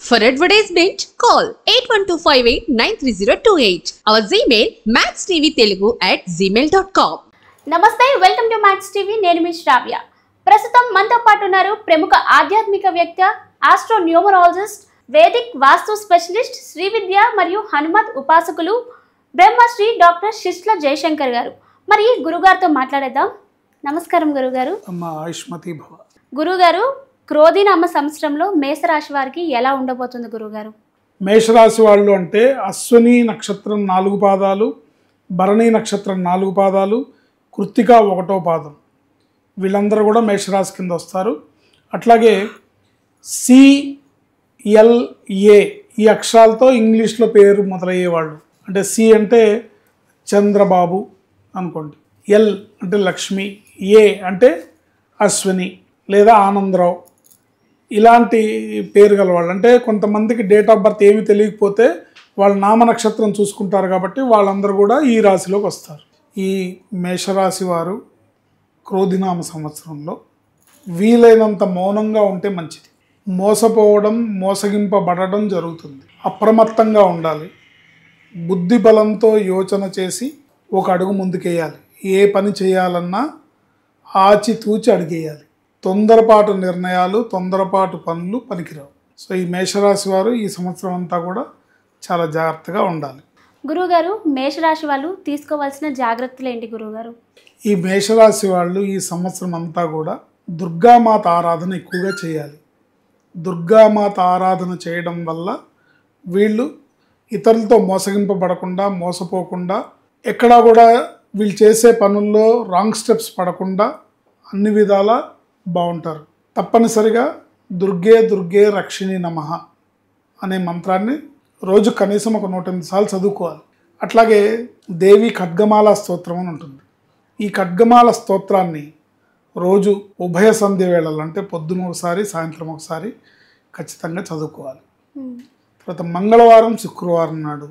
For advertisement, call 8125893028. Our Gmail maxtvtelugu@gmail.com. నమస్తే, welcome to max TV. నేను మీ శ్రావ్య. ప్రస్తుతం మనతో పాటు ఉన్నారు ప్రముఖ ఆధ్యాత్మిక వ్యక్తి, ఆస్ట్రో న్యూమరాలజిస్ట్, వేదిక్ వాస్తు స్పెషలిస్ట్, శ్రీ విద్య మరియు హనుమత్ ఉపాసకులు బ్రహ్మశ్రీ డాక్టర్ శిష్ల జయశంకర్ గారు. మరి గురుగారితో మాట్లాడేద్దాం. నమస్కారం గురుగారు. గురుగారు, క్రోధినామ సంవత్సరంలో మేషరాశి వారికి ఎలా ఉండబోతుంది గురుగారు? మేషరాశి వాళ్ళు అంటే అశ్విని నక్షత్రం 4 పాదాలు, భరణి నక్షత్రం 4 పాదాలు, కృత్తిక 1వ పాదం, వీళ్ళందరూ కూడా మేషరాశి కింద వస్తారు. అట్లాగే CLA ఈ అక్షరాలతో ఇంగ్లీష్లో పేరు మొదలయ్యేవాళ్ళు. అంటే సి అంటే చంద్రబాబు అనుకోండి, ఎల్ అంటే లక్ష్మి, ఏ అంటే అశ్విని లేదా ఆనందరావు, ఇలాంటి పేరు గలవాళ్ళు. అంటే కొంతమందికి డేట్ ఆఫ్ బర్త్ ఏమి తెలియకపోతే వాళ్ళ నామ నక్షత్రం చూసుకుంటారు కాబట్టి వాళ్ళందరూ కూడా ఈ రాశిలోకి వస్తారు. ఈ మేషరాశి వారు క్రోధినామ సంవత్సరంలో వీలైనంత మౌనంగా ఉంటే మంచిది. మోసపోవడం, మోసగింపబడడం జరుగుతుంది. అప్రమత్తంగా ఉండాలి. బుద్ధి బలంతో యోచన చేసి ఒక అడుగు ముందుకేయాలి. ఏ పని చేయాలన్నా ఆచితూచి అడిగేయాలి. తొందరపాటు నిర్ణయాలు, తొందరపాటు పనులు పనికిరావు. సో ఈ మేషరాశి వారు ఈ సంవత్సరం అంతా కూడా చాలా జాగ్రత్తగా ఉండాలి. గురుగారు, మేషరాశి వాళ్ళు తీసుకోవాల్సిన జాగ్రత్తలు ఏంటి గురుగారు? ఈ మేషరాశి వాళ్ళు ఈ సంవత్సరం అంతా కూడా దుర్గామాత ఆరాధన ఎక్కువగా చేయాలి. దుర్గామాత ఆరాధన చేయడం వల్ల వీళ్ళు ఇతరులతో మోసగింపబడకుండా, మోసపోకుండా, ఎక్కడా కూడా వీళ్ళు చేసే పనుల్లో రాంగ్ స్టెప్స్ పడకుండా అన్ని విధాలా బాగుంటారు. తప్పనిసరిగా దుర్గే దుర్గే రక్షిణి నమః అనే మంత్రాన్ని రోజు కనీసం ఒక 108 సార్లు చదువుకోవాలి. అట్లాగే దేవి ఖడ్గమాల స్తోత్రం అని ఉంటుంది. ఈ ఖడ్గమాల స్తోత్రాన్ని రోజు ఉభయ సంధ్య వేళలు, అంటే పొద్దున ఒకసారి, సాయంత్రం ఒకసారి ఖచ్చితంగా చదువుకోవాలి. తర్వాత మంగళవారం, శుక్రవారం నాడు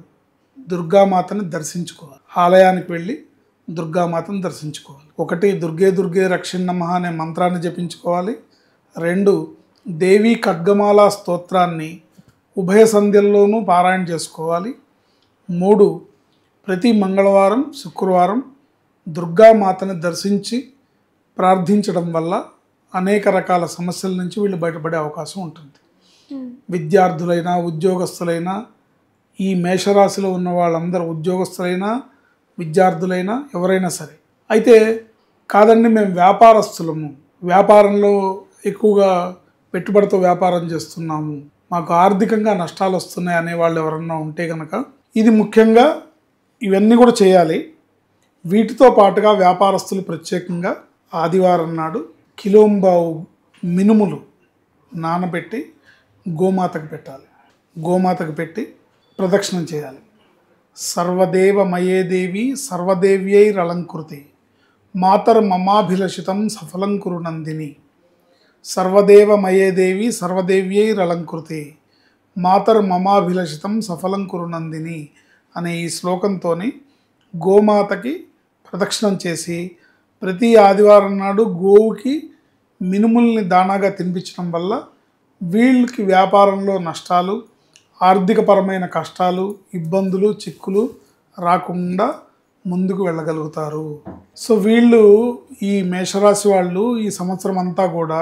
దుర్గామాతని దర్శించుకోవాలి. ఆలయానికి వెళ్ళి దుర్గామాతను దర్శించుకోవాలి. 1 దుర్గే దుర్గే రక్షిణి నమః అనే మంత్రాన్ని జపించుకోవాలి. 2 దేవి ఖడ్గమాల స్తోత్రాన్ని ఉభయ సంధ్యల్లోనూ పారాయణ చేసుకోవాలి. 3 ప్రతి మంగళవారం, శుక్రవారం దుర్గామాతని దర్శించి ప్రార్థించడం వల్ల అనేక రకాల సమస్యల నుంచి వీళ్ళు బయటపడే అవకాశం ఉంటుంది. విద్యార్థులైనా, ఉద్యోగస్తులైనా, ఈ మేషరాశిలో ఉన్న వాళ్ళందరూ ఉద్యోగస్తులైనా, విద్యార్థులైనా, ఎవరైనా సరే. అయితే కాదండి మేము వ్యాపారస్తులము, వ్యాపారంలో ఎక్కువగా పెట్టుబడితో వ్యాపారం చేస్తున్నాము, మాకు ఆర్థికంగా నష్టాలు వస్తున్నాయి అనే వాళ్ళు ఎవరన్నా ఉంటే కనుక ఇది ముఖ్యంగా ఇవన్నీ కూడా చేయాలి. వీటితో పాటుగా వ్యాపారస్తులు ప్రత్యేకంగా ఆదివారం నాడు కిలోంబావు మినుములు నానబెట్టి గోమాతకు పెట్టాలి. గోమాతకు పెట్టి ప్రదక్షిణం చేయాలి. సర్వదేవ మయే దేవి సర్వదేవ్యైరలంకృతి మాతర్మమాభిలషితం సఫలం కురు నందిని. సర్వదేవ మయే దేవి సర్వదేవ్యైరలంకృతి మాతర్మమాభిలషితం సఫలం కురు నందిని అనే ఈ శ్లోకంతో గోమాతకి ప్రదక్షిణం చేసి ప్రతి ఆదివారం నాడు గోవుకి మినుముల్ని దానాగా తినిపించడం వల్ల వీళ్ళకి వ్యాపారంలో నష్టాలు, ఆర్థికపరమైన కష్టాలు, ఇబ్బందులు, చిక్కులు రాకుండా ముందుకు వెళ్ళగలుగుతారు. సో వీళ్ళు, ఈ మేషరాశి వాళ్ళు ఈ సంవత్సరం అంతా కూడా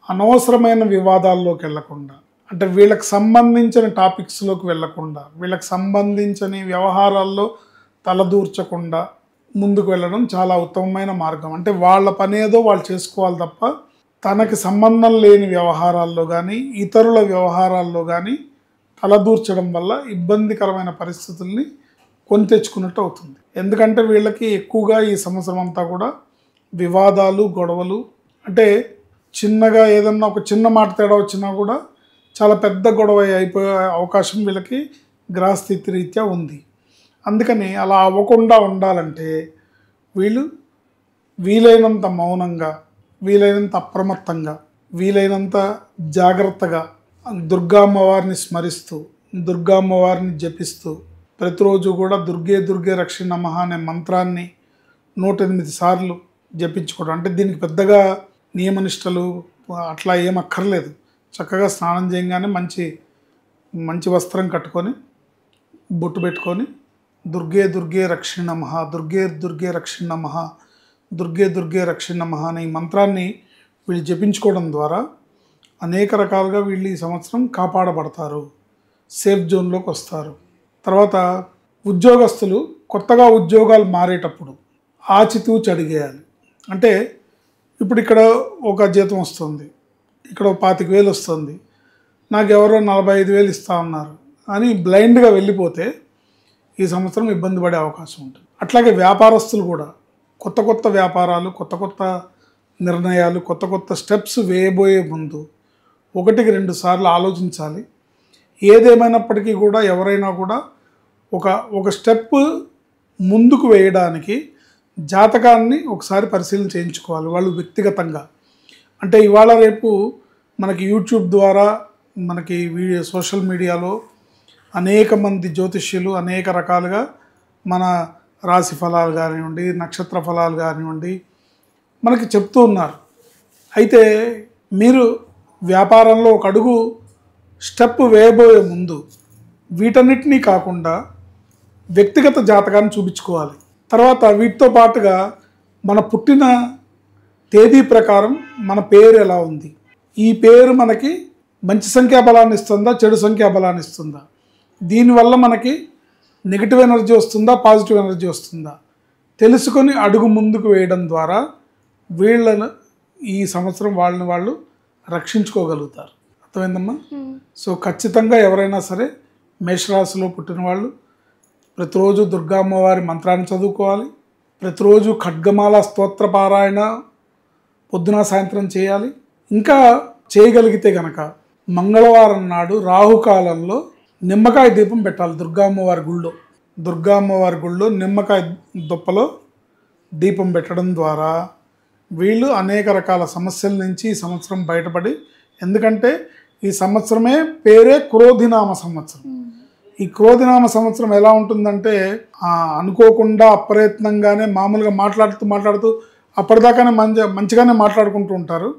అనవసరమైన వివాదాల్లోకి వెళ్ళకుండా, అంటే వీళ్ళకి సంబంధించిన టాపిక్స్లోకి వెళ్ళకుండా, వీళ్ళకి సంబంధించిన వ్యవహారాల్లో తలదూర్చకుండా ముందుకు వెళ్ళడం చాలా ఉత్తమమైన మార్గం. అంటే వాళ్ళ పనేదో వాళ్ళు చేసుకోవాలి తప్ప తనకి సంబంధం లేని వ్యవహారాల్లో కానీ, ఇతరుల వ్యవహారాల్లో కానీ తలదూర్చడం వల్ల ఇబ్బందికరమైన పరిస్థితుల్ని కొని తెచ్చుకున్నట్టు అవుతుంది. ఎందుకంటే వీళ్ళకి ఎక్కువగా ఈ సంవత్సరం అంతా కూడా వివాదాలు, గొడవలు, అంటే చిన్నగా ఏదన్నా ఒక చిన్న మాట తేడా వచ్చినా కూడా చాలా పెద్ద గొడవ అయిపోయే అవకాశం వీళ్ళకి గ్రహస్థితి రీత్యా ఉంది. అందుకని అలా అవ్వకుండా ఉండాలంటే వీళ్ళు వీలైనంత మౌనంగా, వీలైనంత అప్రమత్తంగా, వీలైనంత జాగ్రత్తగా దుర్గా అమ్మవారిని స్మరిస్తూ, దుర్గా అమ్మవారిని జపిస్తూ ప్రతిరోజు కూడా దుర్గే దుర్గే రక్షిణి నమః అనే మంత్రాన్ని 108 సార్లు జపించుకోవడం. అంటే దీనికి పెద్దగా నియమనిష్టలు అట్లా ఏం అక్కర్లేదు. చక్కగా స్నానం చేయగానే మంచి మంచి వస్త్రం కట్టుకొని బొట్టు పెట్టుకొని దుర్గే దుర్గే రక్షిణ నమః, దుర్గే దుర్గే రక్షిణ నమః, దుర్గే దుర్గే రక్షిణ నమః అనే ఈ మంత్రాన్ని వీళ్ళు జపించుకోవడం ద్వారా అనేక రకాలుగా వీళ్ళు ఈ సంవత్సరం కాపాడబడతారు, సేఫ్ జోన్లోకి వస్తారు. తర్వాత ఉద్యోగస్తులు కొత్తగా ఉద్యోగాలు మారేటప్పుడు ఆచితూచి అడిగేయాలి. అంటే ఇప్పుడు ఇక్కడ ఒక జీతం వస్తుంది, ఇక్కడ 25,000 వస్తుంది, నాకు ఎవరో 45,000 ఇస్తా ఉన్నారు అని బ్లైండ్గా వెళ్ళిపోతే ఈ సంవత్సరం ఇబ్బంది పడే అవకాశం ఉంటుంది. అట్లాగే వ్యాపారస్తులు కూడా కొత్త కొత్త వ్యాపారాలు, కొత్త కొత్త నిర్ణయాలు, కొత్త కొత్త స్టెప్స్ వేయబోయే ముందు 1-2 సార్లు ఆలోచించాలి. ఏదేమైనప్పటికీ కూడా ఎవరైనా కూడా ఒక స్టెప్ ముందుకు వేయడానికి జాతకాన్ని ఒకసారి పరిశీలన చేయించుకోవాలి వాళ్ళు వ్యక్తిగతంగా. అంటే ఇవాళ రేపు మనకి యూట్యూబ్ ద్వారా, మనకి సోషల్ మీడియాలో అనేక మంది జ్యోతిష్యులు అనేక రకాలుగా మన రాశి ఫలాలు కానివ్వండి, నక్షత్ర ఫలాలు కానివ్వండి మనకి చెప్తూ ఉన్నారు. అయితే మీరు వ్యాపారంలో ఒక అడుగు స్టెప్ వేయబోయే ముందు వీటన్నిటినీ కాకుండా వ్యక్తిగత జాతకాన్ని చూపించుకోవాలి. తర్వాత వీటితో పాటుగా మన పుట్టిన తేదీ ప్రకారం మన పేరు ఎలా ఉంది, ఈ పేరు మనకి మంచి సంఖ్యాబలాన్ని ఇస్తుందా, చెడు సంఖ్యాబలాన్ని ఇస్తుందా, దీనివల్ల మనకి నెగిటివ్ ఎనర్జీ వస్తుందా, పాజిటివ్ ఎనర్జీ వస్తుందా తెలుసుకొని అడుగు ముందుకు వేయడం ద్వారా వీళ్ళను ఈ సంవత్సరం వాళ్ళని వాళ్ళు రక్షించుకోగలుగుతారు. అర్థమైందమ్మా? సో ఖచ్చితంగా ఎవరైనా సరే మేషరాశిలో పుట్టిన వాళ్ళు ప్రతిరోజు దుర్గా అమ్మవారి మంత్రాన్ని చదువుకోవాలి. ప్రతిరోజు ఖడ్గమాల స్తోత్ర పారాయణ పొద్దున సాయంత్రం చేయాలి. ఇంకా చేయగలిగితే కనుక మంగళవారం నాడు రాహుకాలంలో నిమ్మకాయ దీపం పెట్టాలి. దుర్గా అమ్మవారి గుళ్ళో నిమ్మకాయ దుప్పలో దీపం పెట్టడం ద్వారా వీళ్ళు అనేక రకాల సమస్యల నుంచి ఈ సంవత్సరం బయటపడి, ఎందుకంటే ఈ సంవత్సరమే పేరే క్రోధినామ సంవత్సరం. ఈ క్రోధినామ సంవత్సరం ఎలా ఉంటుందంటే అనుకోకుండా అప్రయత్నంగానే మామూలుగా మాట్లాడుతూ అప్పటిదాకానే మంచిగానే మాట్లాడుకుంటూ ఉంటారు,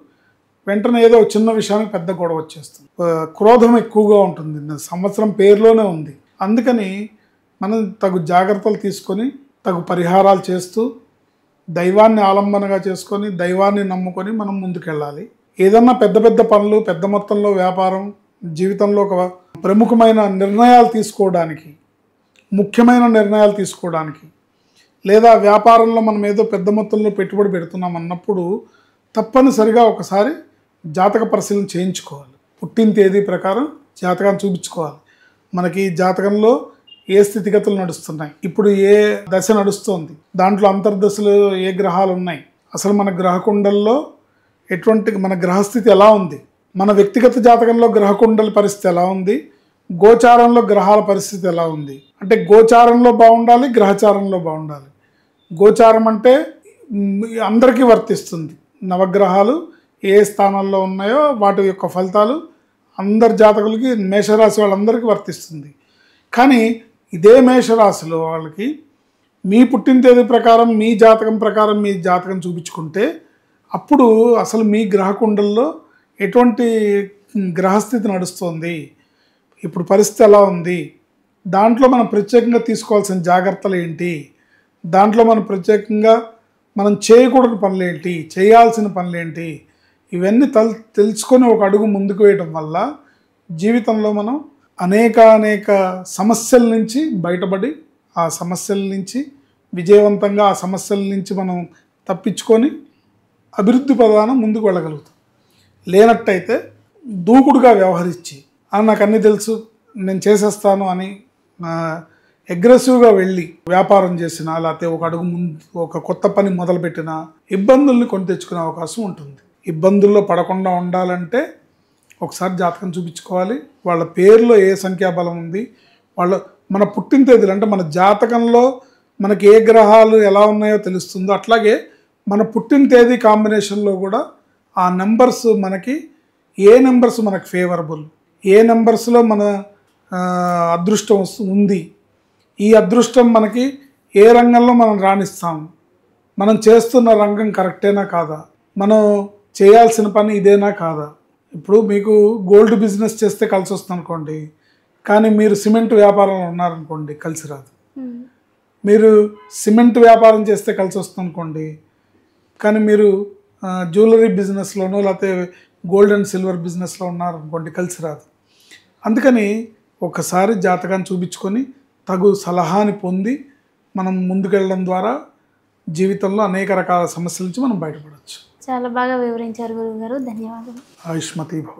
వెంటనే ఏదో చిన్న విషయానికి పెద్ద గొడవ వచ్చేస్తుంది. క్రోధం ఎక్కువగా ఉంటుంది, సంవత్సరం పేరులోనే ఉంది. అందుకని మనం తగు జాగ్రత్తలు తీసుకొని తగు పరిహారాలు చేస్తూ దైవాన్ని ఆలంబనగా చేసుకొని దైవాన్ని నమ్ముకొని మనం ముందుకెళ్ళాలి. ఏదన్నా పెద్ద పెద్ద పనులు, పెద్ద మొత్తంలో వ్యాపారం, జీవితంలో ఒక ప్రముఖమైన నిర్ణయాలు తీసుకోవడానికి, ముఖ్యమైన నిర్ణయాలు తీసుకోవడానికి, లేదా వ్యాపారంలో మనం ఏదో పెద్ద మొత్తంలో పెట్టుబడి పెడుతున్నాం అన్నప్పుడు తప్పనిసరిగా ఒకసారి జాతక పరిశీలన చేయించుకోవాలి. పుట్టిన తేదీ ప్రకారం జాతకాన్ని చూపించుకోవాలి. మనకి జాతకంలో ఏ స్థితిగతులు నడుస్తున్నాయి, ఇప్పుడు ఏ దశ నడుస్తుంది, దాంట్లో అంతర్దశలు ఏ గ్రహాలు ఉన్నాయి, అసలు మన గ్రహకుండల్లో ఎటువంటి మన గ్రహస్థితి ఎలా ఉంది, మన వ్యక్తిగత జాతకంలో గ్రహకుండల పరిస్థితి ఎలా ఉంది, గోచారంలో గ్రహాల పరిస్థితి ఎలా ఉంది. అంటే గోచారంలో బాగుండాలి, గ్రహచారంలో బాగుండాలి. గోచారం అంటే అందరికీ వర్తిస్తుంది. నవగ్రహాలు ఏ స్థానాల్లో ఉన్నాయో వాటి యొక్క ఫలితాలు అందరి జాతకులకి, మేషరాశి వాళ్ళందరికీ వర్తిస్తుంది. కానీ ఇదే మేషరాశిలో వాళ్ళకి మీ పుట్టిన తేదీ ప్రకారం, మీ జాతకం ప్రకారం మీ జాతకం చూపించుకుంటే అప్పుడు అసలు మీ గ్రహకుండల్లో ఎటువంటి గ్రహస్థితి నడుస్తుంది, ఇప్పుడు పరిస్థితి ఎలా ఉంది, దాంట్లో మనం ప్రత్యేకంగా తీసుకోవాల్సిన జాగ్రత్తలు ఏంటి, దాంట్లో మనం ప్రత్యేకంగా మనం చేయకూడని పనులు ఏంటి, చేయాల్సిన పనులు ఏంటి, ఇవన్నీ తెలుసుకొని ఒక అడుగు ముందుకు వేయడం వల్ల జీవితంలో మనం అనేక సమస్యల నుంచి బయటపడి ఆ సమస్యల నుంచి విజయవంతంగా ఆ సమస్యల నుంచి మనం తప్పించుకొని అభివృద్ధి ప్రధానం ముందుకు వెళ్ళగలుగుతాం. లేనట్టయితే దూకుడుగా వ్యవహరించి నాకు అన్నీ తెలుసు నేను చేసేస్తాను అని అగ్రెసివ్గా వెళ్ళి వ్యాపారం చేసినా, లేకపోతే ఒక అడుగు ముందు ఒక కొత్త పని మొదలుపెట్టినా ఇబ్బందుల్ని కొని తెచ్చుకునే అవకాశం ఉంటుంది. ఇబ్బందుల్లో పడకుండా ఉండాలంటే ఒకసారి జాతకం చూపించుకోవాలి. వాళ్ళ పేరులో ఏ సంఖ్యాబలం ఉంది, మన పుట్టిన తేదీలు అంటే మన జాతకంలో మనకి ఏ గ్రహాలు ఎలా ఉన్నాయో తెలుస్తుందో అట్లాగే మన పుట్టిన తేదీ కాంబినేషన్లో కూడా ఆ నెంబర్స్ మనకి ఏ నెంబర్స్ మనకు ఫేవరబుల్, ఏ నెంబర్స్లో మన అదృష్టం ఉంది, ఈ అదృష్టం మనకి ఏ రంగంలో మనం రాణిస్తాం, మనం చేస్తున్న రంగం కరెక్టేనా కాదా, మనం చేయాల్సిన పని ఇదేనా కాదా. ఇప్పుడు మీకు గోల్డ్ బిజినెస్ చేస్తే కలిసి వస్తుంది అనుకోండి, కానీ మీరు సిమెంట్ వ్యాపారంలో ఉన్నారనుకోండి కలిసి రాదు. మీరు సిమెంట్ వ్యాపారం చేస్తే కలిసి వస్తుంది అనుకోండి, కానీ మీరు జ్యువెలరీ బిజినెస్లోనో లేకపోతే గోల్డ్ అండ్ సిల్వర్ బిజినెస్లో ఉన్నారనుకోండి కలిసి రాదు. అందుకని ఒకసారి జాతకాన్ని చూపించుకొని తగు సలహాని పొంది మనం ముందుకెళ్ళడం ద్వారా జీవితంలో అనేక రకాల సమస్యల నుంచి మనం బయటపడవచ్చు. చాలా బాగా వివరించారు గురువు గారు, ధన్యవాదాలు. ఆయుష్మతి భవ.